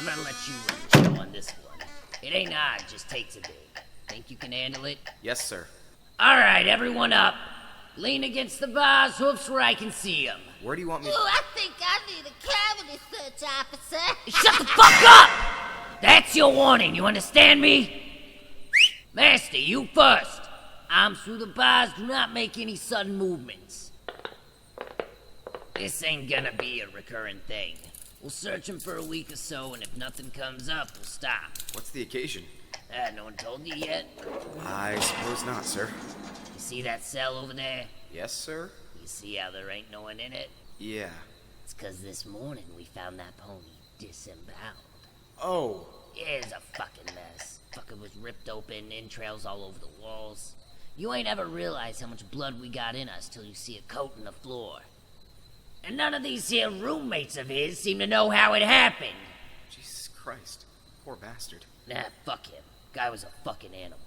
I'm gonna let you run the show on this one. It ain't hard, just takes a bit. Think you can handle it? Yes, sir. Alright, everyone up. Lean against the bars, hoofs where I can see them. Where do you want me Ooh, I think I need a cavity search, officer. Shut the fuck up! That's your warning, you understand me? Master, you first. Arms through the bars, do not make any sudden movements. This ain't gonna be a recurring thing. We'll search him for a week or so, and if nothing comes up, we'll stop. What's the occasion? No one told you yet? I suppose not, sir. You see that cell over there? Yes, sir? You see how there ain't no one in it? Yeah. It's 'cause this morning we found that pony disemboweled. Oh. Yeah, it's a fucking mess. Fucker was ripped open, entrails all over the walls. You ain't ever realized how much blood we got in us till you see a coat in the floor. And none of these here roommates of his seem to know how it happened. Jesus Christ. Poor bastard. Nah, fuck him. Guy was a fucking animal.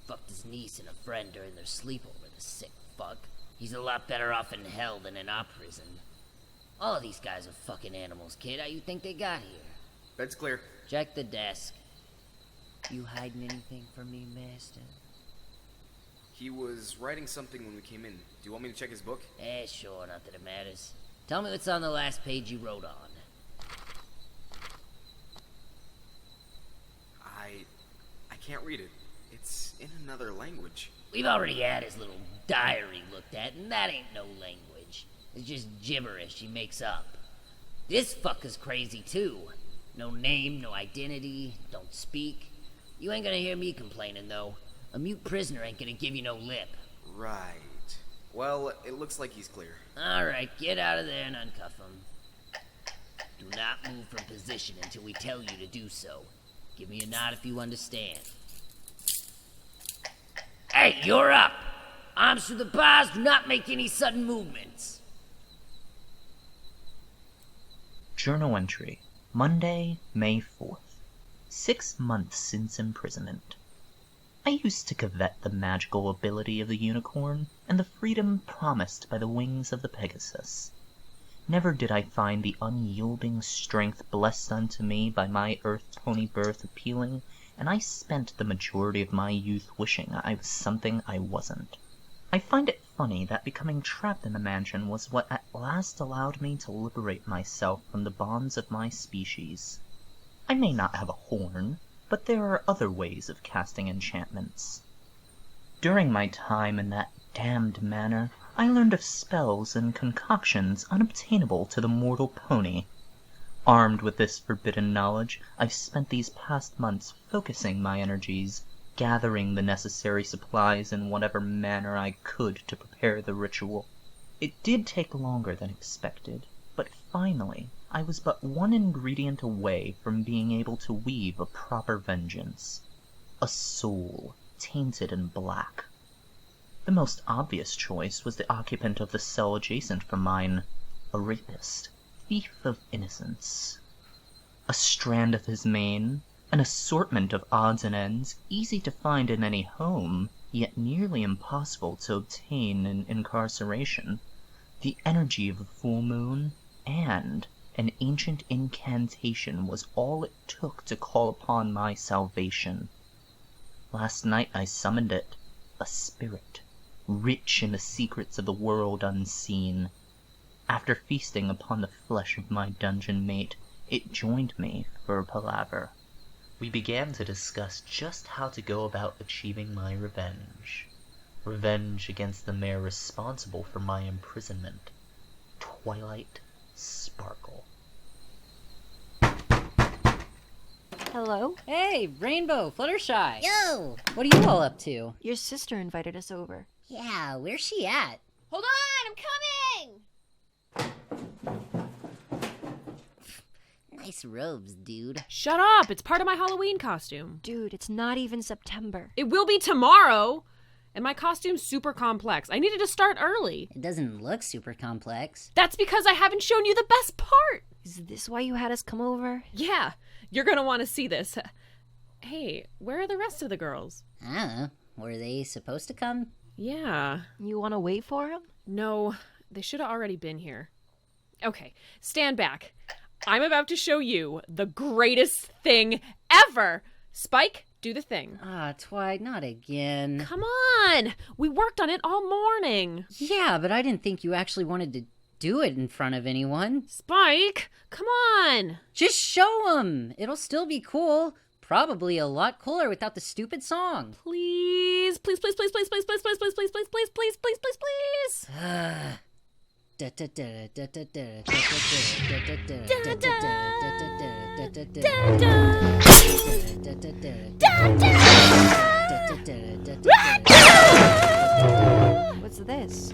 Fucked his niece and a friend during their sleepover, the sick fuck. He's a lot better off in hell than in our prison. All of these guys are fucking animals, kid. How you think they got here? Bed's clear. Check the desk. You hiding anything from me, master? He was writing something when we came in. Do you want me to check his book? Sure, not that it matters. Tell me what's on the last page you wrote on. I can't read it. It's in another language. We've already had his little diary looked at, and that ain't no language. It's just gibberish he makes up. This fucker's crazy, too. No name, no identity, don't speak. You ain't gonna hear me complaining, though. A mute prisoner ain't gonna give you no lip. Right. Well, it looks like he's clear. Alright, get out of there and uncuff him. Do not move from position until we tell you to do so. Give me a nod if you understand. Hey, you're up! Arms through the bars, do not make any sudden movements. Journal entry, Monday, May 4th. 6 months since imprisonment. I used to covet the magical ability of the unicorn and the freedom promised by the wings of the Pegasus. Never did I find the unyielding strength blessed unto me by my earth-pony birth appealing, and I spent the majority of my youth wishing I was something I wasn't. I find it funny that becoming trapped in the mansion was what at last allowed me to liberate myself from the bonds of my species. I may not have a horn, but there are other ways of casting enchantments. During my time in that damned manor, I learned of spells and concoctions unobtainable to the mortal pony. Armed with this forbidden knowledge, I've spent these past months focusing my energies, gathering the necessary supplies in whatever manner I could to prepare the ritual. It did take longer than expected, but finally I was but one ingredient away from being able to weave a proper vengeance. A soul, tainted and black. The most obvious choice was the occupant of the cell adjacent from mine, a rapist, thief of innocence. A strand of his mane, an assortment of odds and ends, easy to find in any home, yet nearly impossible to obtain in incarceration, the energy of a full moon, and an ancient incantation was all it took to call upon my salvation. Last night I summoned it, a spirit, rich in the secrets of the world unseen. After feasting upon the flesh of my dungeon mate, it joined me for a palaver. We began to discuss just how to go about achieving my revenge. Revenge against the mayor responsible for my imprisonment, Twilight Sparkle. Hello? Hey, Rainbow, Fluttershy! Yo! What are you all up to? Your sister invited us over. Yeah, where's she at? Hold on, I'm coming! Nice robes, dude. Shut up! It's part of my Halloween costume. Dude, it's not even September. It will be tomorrow! And my costume's super complex. I needed to start early. It doesn't look super complex. That's because I haven't shown you the best part! Is this why you had us come over? Yeah, you're gonna want to see this. Hey, where are the rest of the girls? I don't know. Were they supposed to come? Yeah. You want to wait for him? No, they should have already been here. Okay, stand back. I'm about to show you the greatest thing ever. Spike, do the thing. Twi, not again. Come on! We worked on it all morning. Yeah, but I didn't think you actually wanted to do it in front of anyone. Spike, come on! Just show 'em. It'll still be cool. Probably a lot cooler without the stupid song. Please, please, please, please, please, please, please, please, please, please, please, please, please, please, please, please. What's this?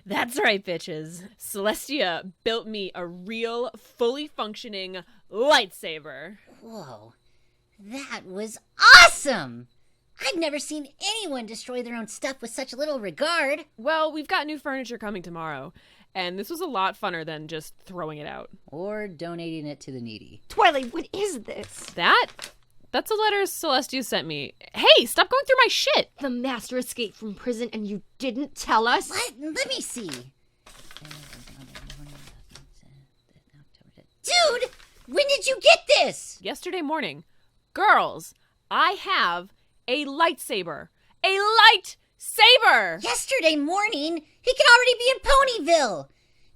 That's right, bitches. Celestia built me a real, fully functioning lightsaber. Whoa, that was awesome! I've never seen anyone destroy their own stuff with such little regard. Well, we've got new furniture coming tomorrow, and this was a lot funner than just throwing it out. Or donating it to the needy. Twilight, what is this? That's a letter Celestia sent me. Hey, stop going through my shit! The master escaped from prison and you didn't tell us? What? Let me see. Dude, when did you get this? Yesterday morning. Girls, I have a lightsaber. A lightsaber! Yesterday morning? He could already be in Ponyville.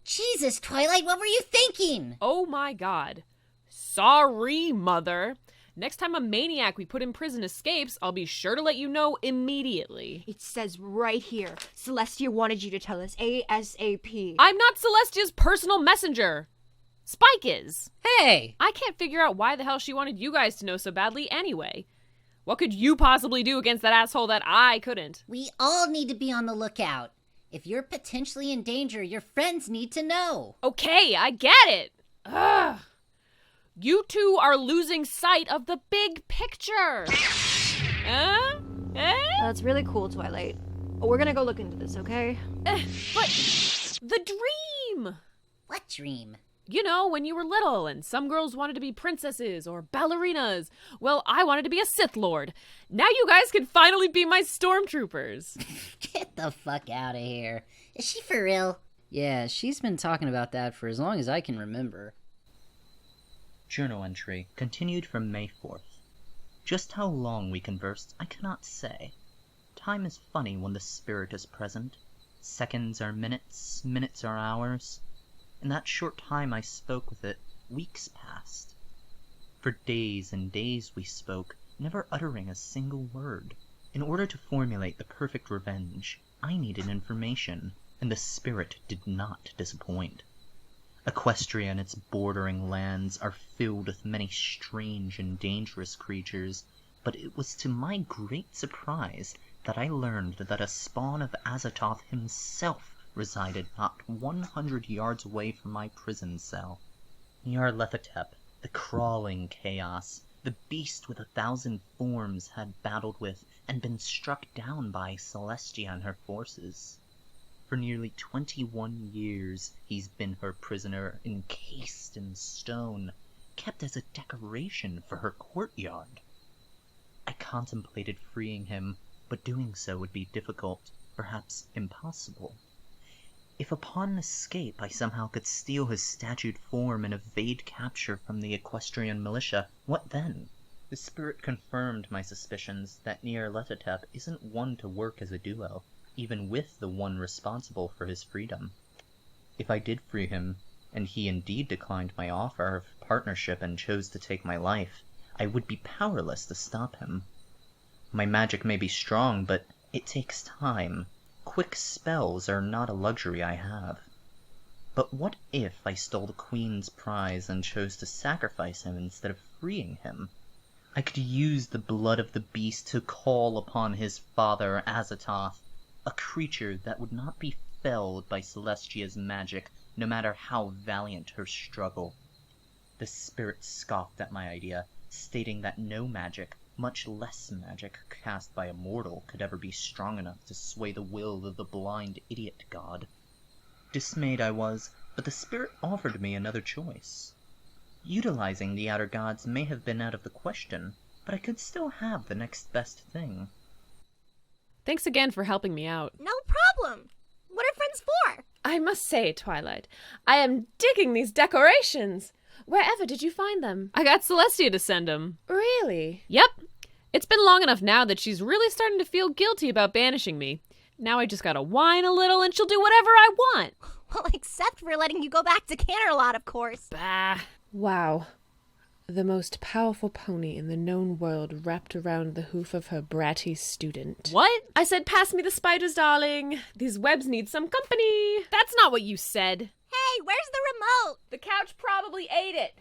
Jesus, Twilight, what were you thinking? Oh my god. Sorry, Mother. Next time a maniac we put in prison escapes, I'll be sure to let you know immediately. It says right here, Celestia wanted you to tell us ASAP. I'm not Celestia's personal messenger. Spike is. Hey! I can't figure out why the hell she wanted you guys to know so badly anyway. What could you possibly do against that asshole that I couldn't? We all need to be on the lookout. If you're potentially in danger, your friends need to know. Okay, I get it. Ugh. You two are losing sight of the big picture. That's really cool, Twilight. We're gonna go look into this, okay? But the dream! What dream? You know, when you were little and some girls wanted to be princesses or ballerinas. Well, I wanted to be a Sith Lord. Now you guys can finally be my stormtroopers. Get the fuck out of here. Is she for real? Yeah, she's been talking about that for as long as I can remember. Journal entry continued from May 4th. Just how long we conversed, I cannot say. Time is funny when the spirit is present. Seconds are minutes, minutes are hours. In that short time I spoke with it, weeks passed. For days and days we spoke, never uttering a single word. In order to formulate the perfect revenge, I needed information, and the spirit did not disappoint. Equestria and its bordering lands are filled with many strange and dangerous creatures, but it was to my great surprise that I learned that a spawn of Azathoth himself resided not 100 yards away from my prison cell. Nyarlathotep, the crawling chaos, the beast with 1,000 forms, had battled with and been struck down by Celestia and her forces. For nearly 21 years he's been her prisoner, encased in stone, kept as a decoration for her courtyard. I contemplated freeing him, but doing so would be difficult, perhaps impossible. If upon escape I somehow could steal his statued form and evade capture from the equestrian militia, what then? The spirit confirmed my suspicions that Nyarlathotep isn't one to work as a duo, even with the one responsible for his freedom. If I did free him, and he indeed declined my offer of partnership and chose to take my life, I would be powerless to stop him. My magic may be strong, but it takes time. Quick spells are not a luxury I have. But what if I stole the Queen's prize and chose to sacrifice him instead of freeing him? I could use the blood of the beast to call upon his father, Azathoth, a creature that would not be felled by Celestia's magic, no matter how valiant her struggle. The spirit scoffed at my idea, stating that no magic, much less magic cast by a mortal, could ever be strong enough to sway the will of the blind idiot god. Dismayed I was, but the spirit offered me another choice. Utilizing the outer gods may have been out of the question, but I could still have the next best thing. Thanks again for helping me out. No problem. What are friends for? I must say, Twilight, I am digging these decorations. Wherever did you find them? I got Celestia to send them. Really? Yep. It's been long enough now that she's really starting to feel guilty about banishing me. Now I just gotta whine a little and she'll do whatever I want. Well, except for letting you go back to Canterlot, of course. Bah. Wow. The most powerful pony in the known world wrapped around the hoof of her bratty student. What? I said, pass me the spiders, darling. These webs need some company. That's not what you said. Hey, where's the remote? The couch probably ate it.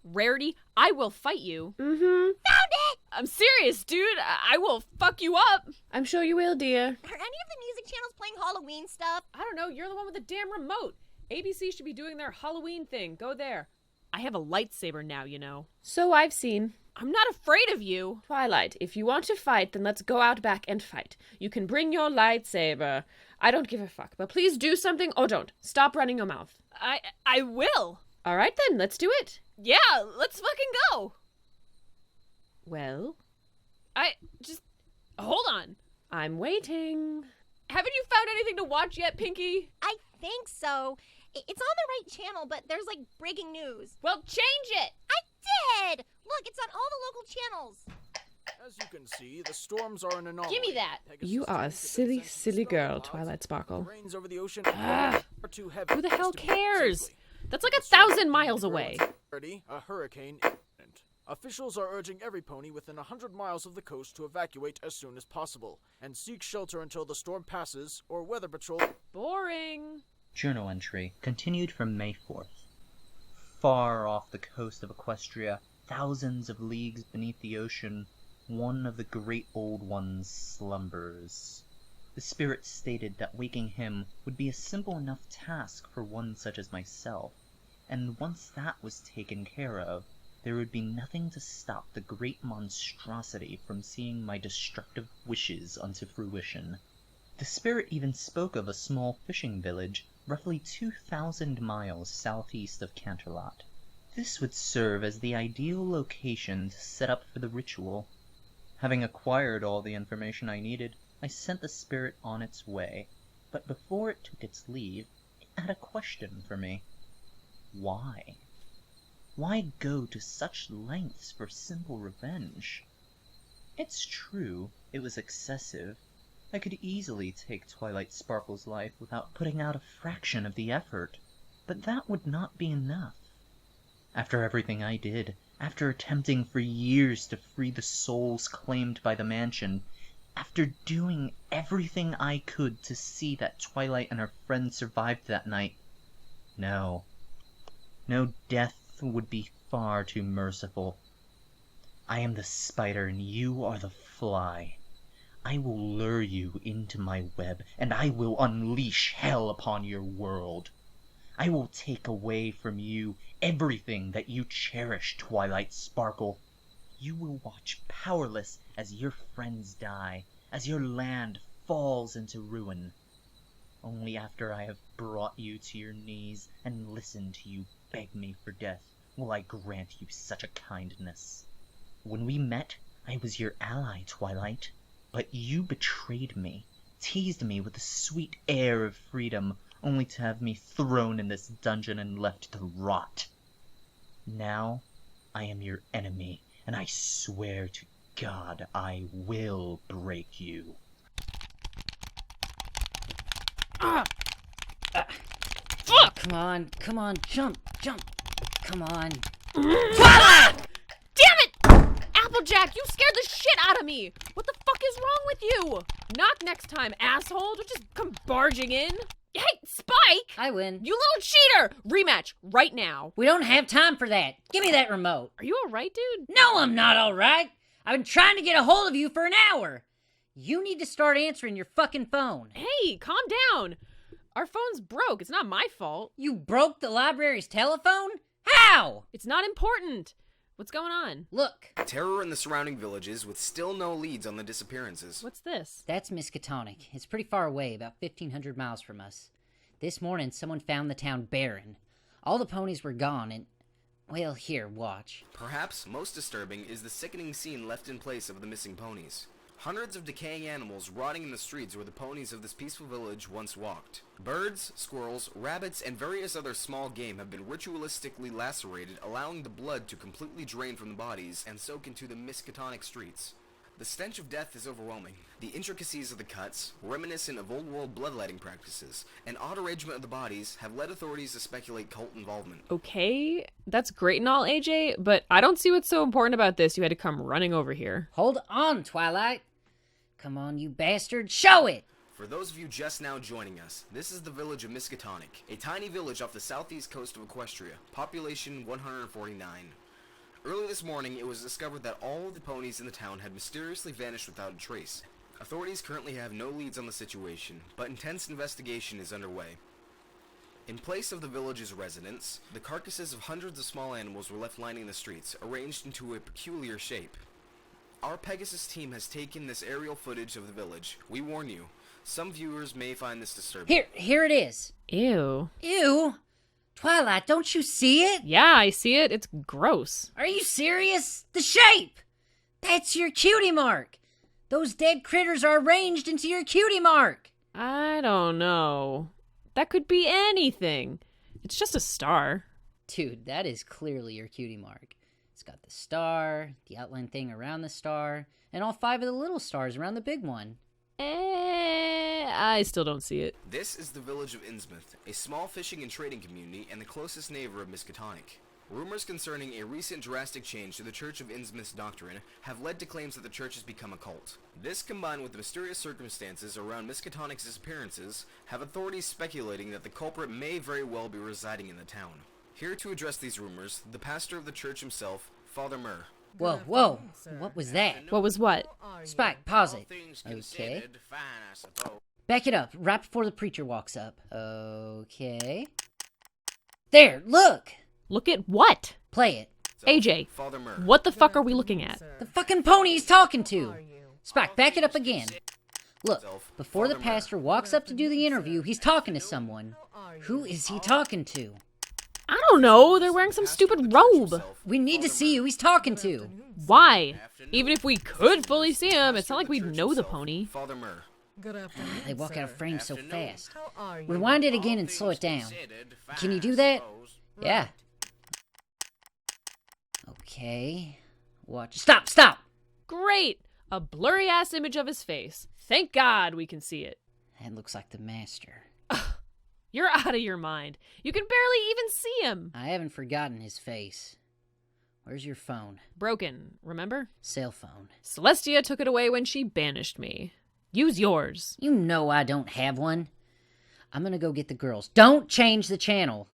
Rarity, I will fight you. Found it! I'm serious, dude. I will fuck you up. I'm sure you will, dear. Are any of the music channels playing Halloween stuff? I don't know. You're the one with the damn remote. ABC should be doing their Halloween thing. Go there. I have a lightsaber now, you know. So I've seen. I'm not afraid of you. Twilight, if you want to fight, then let's go out back and fight. You can bring your lightsaber. I don't give a fuck, but please do something or don't. Stop running your mouth. I will. All right then, let's do it. Yeah, let's fucking go. Well, hold on. I'm waiting. Haven't you found anything to watch yet, Pinkie? I think so. It's on the right channel, but there's like breaking news. Well, change it. I did! Look, it's on all the local channels. As you can see, the storms are an anomaly. Give me that. Pegasus You are a tends to silly, descend silly from snow girl, clouds. Twilight Sparkle. The rains over the ocean are too heavy. Who the hell to move cares? safely. That's like 1,000 miles away. A hurricane imminent. Officials are urging every pony within 100 miles of the coast to evacuate as soon as possible and seek shelter until the storm passes or weather patrol. Boring. Journal entry continued from May 4th. Far off the coast of Equestria, thousands of leagues beneath the ocean, one of the great old ones slumbers. The spirit stated that waking him would be a simple enough task for one such as myself, and once that was taken care of, there would be nothing to stop the great monstrosity from seeing my destructive wishes unto fruition. The spirit even spoke of a small fishing village roughly 2,000 miles southeast of Canterlot. This would serve as the ideal location to set up for the ritual. Having acquired all the information I needed, I sent the spirit on its way, but before it took its leave, it had a question for me. Why? Why go to such lengths for simple revenge? It's true, it was excessive. I could easily take Twilight Sparkle's life without putting out a fraction of the effort, but that would not be enough. After everything I did, after attempting for years to free the souls claimed by the mansion, after doing everything I could to see that Twilight and her friends survived that night, no, death would be far too merciful. I am the spider and you are the fly. I will lure you into my web, and I will unleash hell upon your world. I will take away from you everything that you cherish, Twilight Sparkle. You will watch powerless as your friends die, as your land falls into ruin. Only after I have brought you to your knees and listened to you beg me for death will I grant you such a kindness. When we met, I was your ally, Twilight. But you betrayed me, teased me with a sweet air of freedom, only to have me thrown in this dungeon and left to rot. Now, I am your enemy, and I swear to God I will break you. Fuck! Come on, jump. Come on. Twilight! Damn it! Applejack, you scared the shit out of me! What the fuck is wrong with you? Knock next time, asshole. Don't just come barging in. Hey, Spike! I win. You little cheater! Rematch, right now. We don't have time for that. Give me that remote. Are you alright, dude? No, I'm not alright. I've been trying to get a hold of you for an hour. You need to start answering your fucking phone. Hey, calm down. Our phone's broke. It's not my fault. You broke the library's telephone? How? It's not important. What's going on? Look. Terror in the surrounding villages with still no leads on the disappearances. What's this? That's Miskatonic. It's pretty far away, about 1,500 miles from us. This morning, someone found the town barren. All the ponies were gone and... Well, here, watch. Perhaps most disturbing is the sickening scene left in place of the missing ponies. Hundreds of decaying animals rotting in the streets where the ponies of this peaceful village once walked. Birds, squirrels, rabbits, and various other small game have been ritualistically lacerated, allowing the blood to completely drain from the bodies and soak into the Miskatonic streets. The stench of death is overwhelming. The intricacies of the cuts, reminiscent of old-world bloodletting practices, and odd arrangement of the bodies have led authorities to speculate cult involvement. Okay, that's great and all, AJ, but I don't see what's so important about this. You had to come running over here. Hold on, Twilight. Come on, you bastard, show it! For those of you just now joining us, this is the village of Miskatonic, a tiny village off the southeast coast of Equestria, population 149. Early this morning, it was discovered that all of the ponies in the town had mysteriously vanished without a trace. Authorities currently have no leads on the situation, but intense investigation is underway. In place of the village's residents, the carcasses of hundreds of small animals were left lining the streets, arranged into a peculiar shape. Our Pegasus team has taken this aerial footage of the village. We warn you, some viewers may find this disturbing. Here it is. Ew. Ew! Twilight, don't you see it? Yeah, I see it. It's gross. Are you serious? The shape! That's your cutie mark! Those dead critters are arranged into your cutie mark! I don't know. That could be anything. It's just a star. Dude, that is clearly your cutie mark. It's got the star, the outline thing around the star, and all 5 of the little stars around the big one. I still don't see it. This is the village of Innsmouth, a small fishing and trading community and the closest neighbor of Miskatonic. Rumors concerning a recent drastic change to the Church of Innsmouth's doctrine have led to claims that the church has become a cult. This, combined with the mysterious circumstances around Miskatonic's disappearances, have authorities speculating that the culprit may very well be residing in the town. Here to address these rumors, the pastor of the church himself, Father Myrrh. Whoa, what was that? What was what? Spike, pause it. Okay. Back it up, right before the preacher walks up. Okay. There, look! Look at what? Play it. AJ, Father Myrrh. what the fuck are we looking at? The fucking pony he's talking to! Spike, back it up again. Look, before the pastor walks up to do the interview, he's talking to someone. Who is he talking to? I don't know. They're wearing some stupid robe. We need to see who he's talking to. Why? Even if we could fully see him, it's not like we'd know the pony. Father Myrrh. They walk out of frame so fast. Rewind it again and slow it down. Can you do that? Yeah. Okay. Watch. Stop! Great! A blurry-ass image of his face. Thank God we can see it. That looks like the master. You're out of your mind. You can barely even see him. I haven't forgotten his face. Where's your phone? Broken, remember? Cell phone. Celestia took it away when she banished me. Use yours. You know I don't have one. I'm gonna go get the girls. Don't change the channel.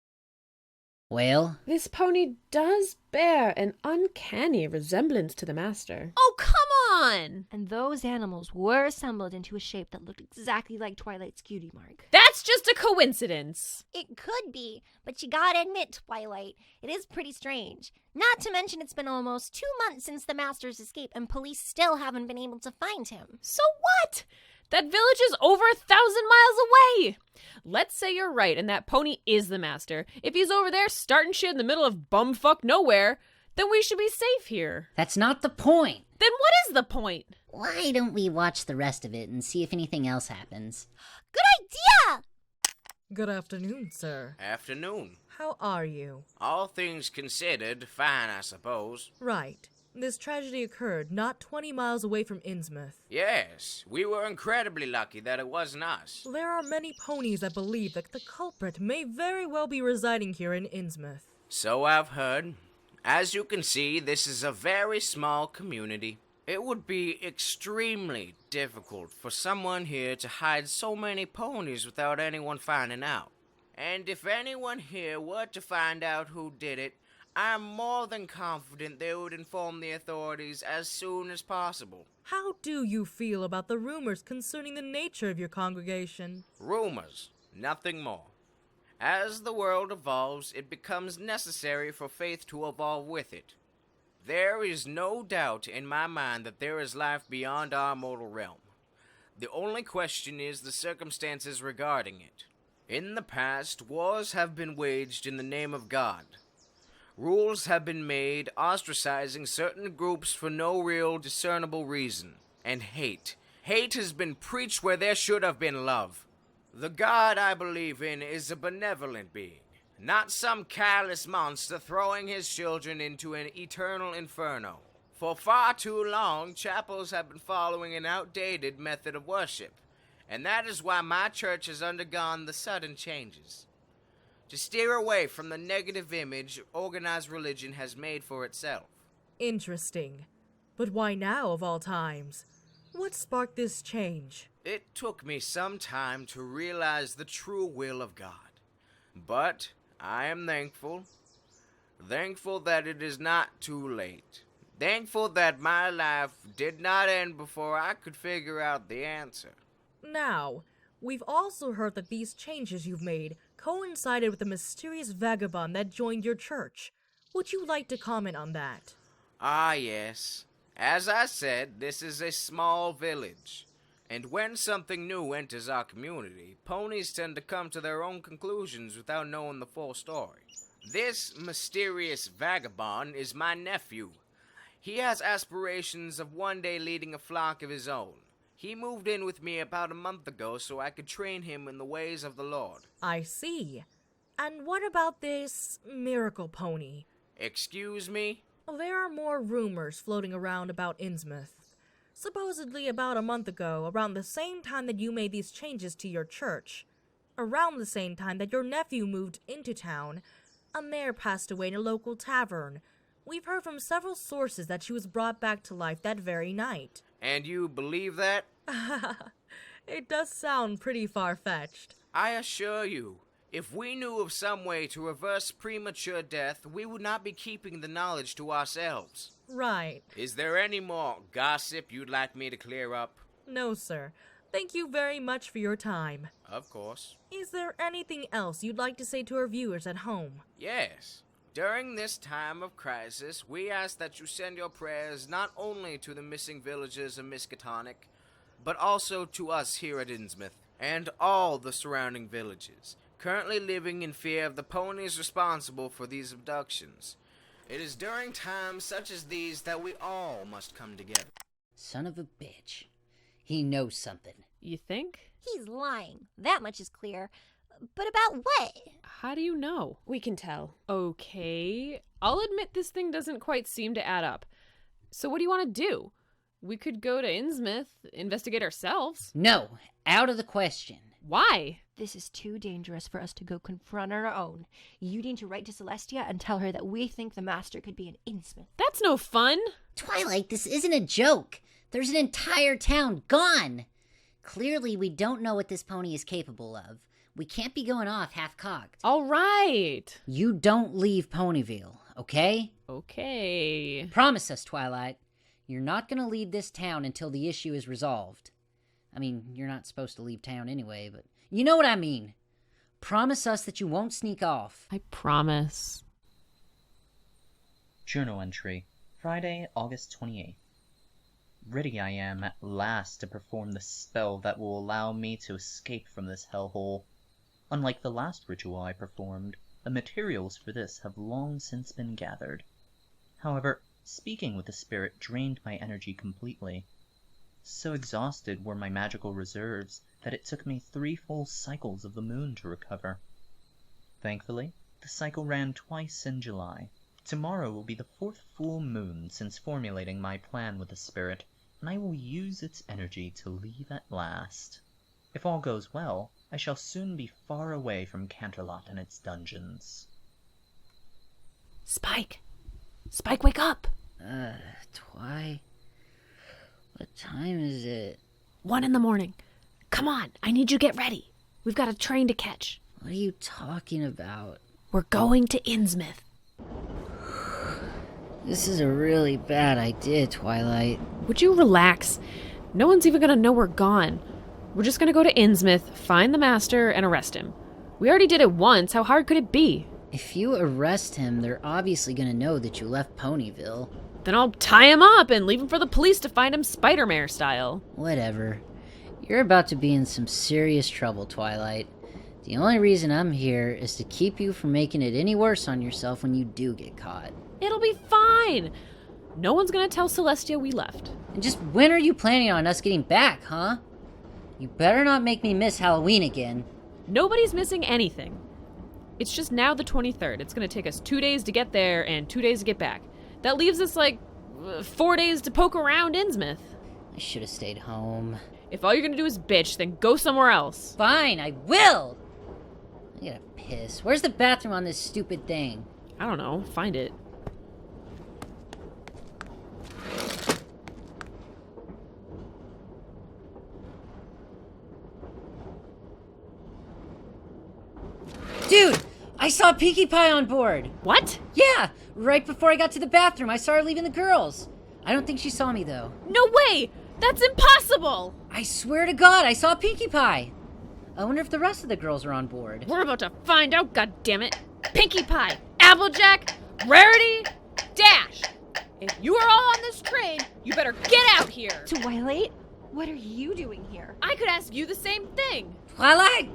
Well? This pony does bear an uncanny resemblance to the master. Oh, come on! And those animals were assembled into a shape that looked exactly like Twilight's cutie mark. That's just a coincidence. It could be, but you gotta admit, Twilight, it is pretty strange. Not to mention it's been almost 2 months since the Master's escape and police still haven't been able to find him. So what? That village is over 1,000 miles away. Let's say you're right and that pony is the master. If he's over there starting shit in the middle of bumfuck nowhere, then we should be safe here. That's not the point. Then what is the point? Why don't we watch the rest of it and see if anything else happens? Good idea! Good afternoon, sir. Afternoon. How are you? All things considered, fine, I suppose. Right. This tragedy occurred not 20 miles away from Innsmouth. Yes, we were incredibly lucky that it wasn't us. There are many ponies that believe that the culprit may very well be residing here in Innsmouth. So I've heard. As you can see, this is a very small community. It would be extremely difficult for someone here to hide so many ponies without anyone finding out. And if anyone here were to find out who did it, I'm more than confident they would inform the authorities as soon as possible. How do you feel about the rumors concerning the nature of your congregation? Rumors, nothing more. As the world evolves, it becomes necessary for faith to evolve with it. There is no doubt in my mind that there is life beyond our mortal realm. The only question is the circumstances regarding it. In the past, wars have been waged in the name of God. Rules have been made ostracizing certain groups for no real discernible reason. and hate. Hate has been preached where there should have been love. The God I believe in is a benevolent being, not some callous monster throwing his children into an eternal inferno. For far too long, chapels have been following an outdated method of worship, and that is why my church has undergone the sudden changes. To steer away from the negative image organized religion has made for itself. Interesting. But why now, of all times? What sparked this change? It took me some time to realize the true will of God. But I am thankful. Thankful that it is not too late. Thankful that my life did not end before I could figure out the answer. Now, we've also heard that these changes you've made coincided with the mysterious vagabond that joined your church. Would you like to comment on that? Ah, yes. As I said, this is a small village. And when something new enters our community, ponies tend to come to their own conclusions without knowing the full story. This mysterious vagabond is my nephew. He has aspirations of one day leading a flock of his own. He moved in with me about a month ago so I could train him in the ways of the Lord. I see. And what about this miracle pony? Excuse me? There are more rumors floating around about Innsmouth. Supposedly about a month ago, around the same time that you made these changes to your church, around the same time that your nephew moved into town, a mare passed away in a local tavern. We've heard from several sources that she was brought back to life that very night. And you believe that? It does sound pretty far-fetched. I assure you, if we knew of some way to reverse premature death, we would not be keeping the knowledge to ourselves. Right. Is there any more gossip you'd like me to clear up? No, sir. Thank you very much for your time. Of course. Is there anything else you'd like to say to our viewers at home? Yes. During this time of crisis, we ask that you send your prayers not only to the missing villagers of Miskatonic, but also to us here at Innsmouth, and all the surrounding villages, currently living in fear of the ponies responsible for these abductions. It is during times such as these that we all must come together. Son of a bitch. He knows something. You think? He's lying. That much is clear. But about what? How do you know? We can tell. Okay. I'll admit this thing doesn't quite seem to add up. So what do you want to do? We could go to Innsmouth, investigate ourselves. No, out of the question. Why? This is too dangerous for us to go confront on our own. You need to write to Celestia and tell her that we think the master could be in Innsmouth. That's no fun. Twilight, this isn't a joke. There's an entire town gone. Clearly, we don't know what this pony is capable of. We can't be going off half-cocked. All right. You don't leave Ponyville, okay? Okay. Promise us, Twilight. You're not gonna leave this town until the issue is resolved. I mean, you're not supposed to leave town anyway, but you know what I mean. Promise us that you won't sneak off. I promise. Journal entry, Friday, August 28th. Ready I am at last to perform the spell that will allow me to escape from this hellhole. Unlike the last ritual I performed, the materials for this have long since been gathered. However, speaking with the spirit drained my energy completely. So exhausted were my magical reserves that it took me 3 full cycles of the moon to recover. Thankfully, the cycle ran twice in July. Tomorrow will be the 4th full moon since formulating my plan with the spirit, and I will use its energy to leave at last. If all goes well, I shall soon be far away from Canterlot and its dungeons. Spike! Spike, wake up! Twi? What time is it? 1 a.m. Come on, I need you to get ready. We've got a train to catch. What are you talking about? We're going to Innsmouth. This is a really bad idea, Twilight. Would you relax? No one's even gonna know we're gone. We're just gonna go to Innsmouth, find the master, and arrest him. We already did it once. How hard could it be? If you arrest him, they're obviously gonna know that you left Ponyville. Then I'll tie him up and leave him for the police to find him Spider-Mare style. Whatever. You're about to be in some serious trouble, Twilight. The only reason I'm here is to keep you from making it any worse on yourself when you do get caught. It'll be fine. No one's gonna tell Celestia we left. And just when are you planning on us getting back, huh? You better not make me miss Halloween again. Nobody's missing anything. It's just now the 23rd. It's gonna take us 2 days to get there and 2 days to get back. That leaves us 4 days to poke around Innsmouth. I should have stayed home. If all you're gonna do is bitch, then go somewhere else. Fine, I will! I gotta piss. Where's the bathroom on this stupid thing? I don't know. Find it. Dude, I saw Pinkie Pie on board. What? Yeah, right before I got to the bathroom, I saw her leaving the girls. I don't think she saw me, though. No way! That's impossible! I swear to God, I saw Pinkie Pie. I wonder if the rest of the girls are on board. We're about to find out, goddammit. Pinkie Pie, Applejack, Rarity, Dash. If you are all on this train, you better get out here. Twilight, what are you doing here? I could ask you the same thing. Twilight!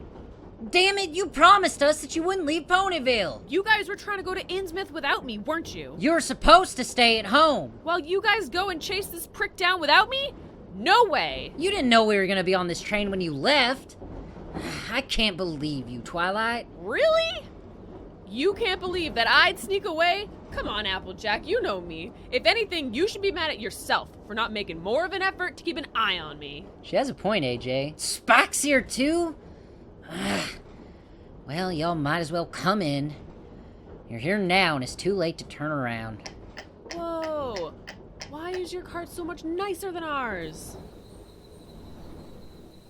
Damn it, you promised us that you wouldn't leave Ponyville. You guys were trying to go to Innsmouth without me, weren't you? You're supposed to stay at home. While you guys go and chase this prick down without me? No way. You didn't know we were gonna be on this train when you left. I can't believe you, Twilight. Really? You can't believe that I'd sneak away? Come on, Applejack, you know me. If anything, you should be mad at yourself for not making more of an effort to keep an eye on me. She has a point, AJ. Spock's here too? Well, y'all might as well come in. You're here now and it's too late to turn around. Whoa. Why is your cart so much nicer than ours?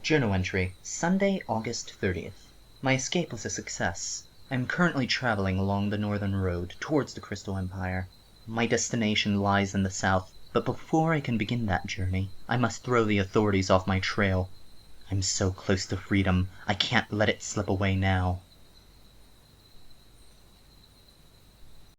Journal entry, Sunday, August 30th. My escape was a success. I am currently traveling along the northern road towards the Crystal Empire. My destination lies in the south, but before I can begin that journey, I must throw the authorities off my trail. I'm so close to freedom, I can't let it slip away now.